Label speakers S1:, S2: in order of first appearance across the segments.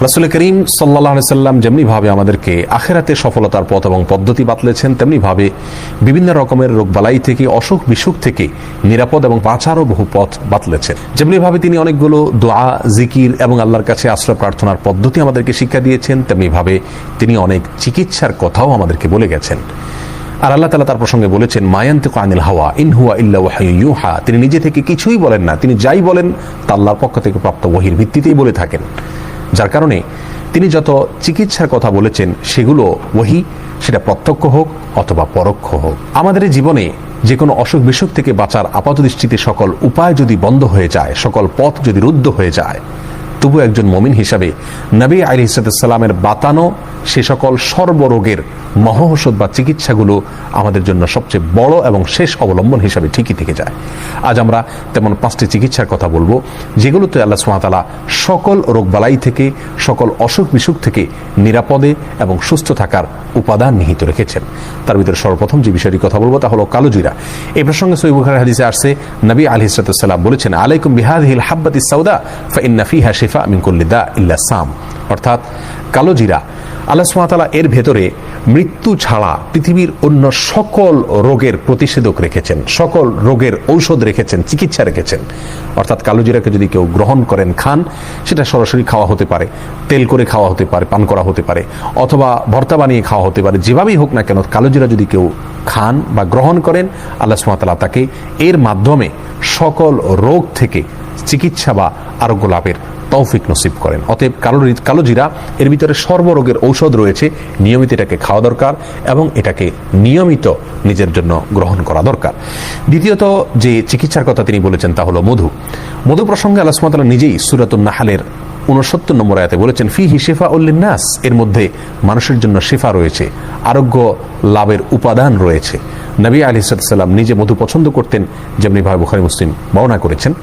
S1: রাসূল করিম সাল্লাল্লাহু আলাইহি সাল্লাম যেমনিভাবে আমাদেরকে আখিরাতে সফলতার পথ এবং পদ্ধতি বাতলেছেন, তেমনিভাবে বিভিন্ন রকমের রোগবালাই থেকে, অসুখ বিসুখ থেকে নিরাপদ এবং বাঁচারও বহু পথ বাতলেছেন। যেমনিভাবে তিনি অনেকগুলো দোয়া, জিকির এবং আল্লাহর কাছে আশ্রয় প্রার্থনার পদ্ধতি আমাদেরকে শিক্ষা দিয়েছেন, তেমনিভাবে তিনি অনেক চিকিৎসার কথাও আমাদেরকে বলে গেছেন। আর আল্লাহ তাআলা তার প্রসঙ্গে বলেছেন, মা ইয়ানতিকু আনিল হাওয়া ইন হুয়া ইল্লা ওয়াহয়ুন ইউহা, তিনি নিজে থেকে কিছুই বলেন না, তিনি যাই বলেন তা আল্লাহর পক্ষ থেকে প্রাপ্ত ওহীর ভিত্তিতেই বলে থাকেন। যার কারণে তিনি যত চিকিৎসার কথা বলেছেন সেগুলো ওহী, সেটা প্রত্যক্ষ হোক অথবা পরোক্ষ হোক। আমাদের জীবনে যে কোনো অসুখ বিসুখ থেকে বাঁচার আপাতদৃষ্টিতে সকল উপায় যদি বন্ধ হয়ে যায়, সকল পথ যদি রুদ্ধ হয়ে যায়, তবু একজন মুমিন হিসাবে নবী আলাইহিস সালামের বাতানো সে সকল সর্বরোগের মহৌষধ বা চিকিৎসাগুলো আমাদের জন্য সবচেয়ে বড় এবং শেষ অবলম্বন হিসাবে ঠিকই থেকে যায়। আজ আমরা তেমন 5টি চিকিৎসার কথা বলবো, যেগুলোতে আল্লাহ সুবহানাহু ওয়া তাআলা সকল রোগবালাই থেকে, সকল অসুখ বিসুখ থেকে নিরাপদে এবং সুস্থ থাকার উপাদান নিহিত রেখেছেন। তার ভিতরে সর্বপ্রথম যে বিষয়টি কথা বলবো তা হলো কালোজিরা। এই প্রসঙ্গে সহিহ বুখারী হাদিসে আসছে, নবী আলাইহিস সালাম বলেছেন, আলাইকুম বিহাযিহিল হাব্বাতিস সাউদা ফাইন্না ফিহা শিফা মিন কুল্লি দা ইল্লা সাম। অর্থাৎ কালোজিরা, আল্লাহ সুবহানাহু ওয়া তাআলা এর ভেতরে মৃত্যু ছাড়া পৃথিবীর অন্য সকল রোগের প্রতিষেধক রেখেছেন, সকল রোগের ঔষধ রেখেছেন, চিকিৎসা রেখেছেন। অর্থাৎ কালোজিরাকে যদি কেউ গ্রহণ করেন, খান, সেটা সরাসরি খাওয়া হতে পারে, তেল করে খাওয়া হতে পারে, পান করা হতে পারে, অথবা ভর্তা বানিয়ে খাওয়া হতে পারে। যেভাবেই হোক না কেন, কালোজিরা যদি কেউ খান বা গ্রহণ করেন, আল্লাহ সুবহানাহু ওয়া তাআলা তাকে এর মাধ্যমে সকল রোগ থেকে চিকিৎসা বা আরোগ্য লাভের তৌফিক নসিব করেন। অতএব কালোজিরা এর ভিতরে সর্বরোগের ঔষধ রয়েছে, নিয়মিত এটাকে খাওয়া দরকার এবং এটাকে নিয়মিত নিজের জন্য গ্রহণ করা দরকার। দ্বিতীয়ত যে চিকিৎসার কথা তিনি বলেছেন তা হলো মধু। মধু প্রসঙ্গে আল্লাহ সুবহানাহু ওয়া তাআলা নিজেই সূরাতুন নাহলের 69 নম্বর আয়াতে বলেছেন, ফিহি শিফাউল লিন্নাস, এর মধ্যে মানুষের জন্য শিফা রয়েছে, আরোগ্য লাভের উপাদান রয়েছে। নবী আলাইহিস সালাম নিজে মধু পছন্দ করতেন, যেমনিভাবে বুখারী মুসলিম বর্ণনা করেছেন।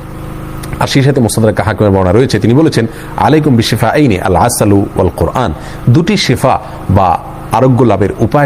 S1: আর সেই সাথে মুসনাদ হাকিমের বর্ণনা রয়েছে, তিনি বলেছেন, আলাইকুম বিশিফাইনি আল আসালু ওয়াল কোরআন, দুটি শিফা বা আরোগ্য লাভের উপায়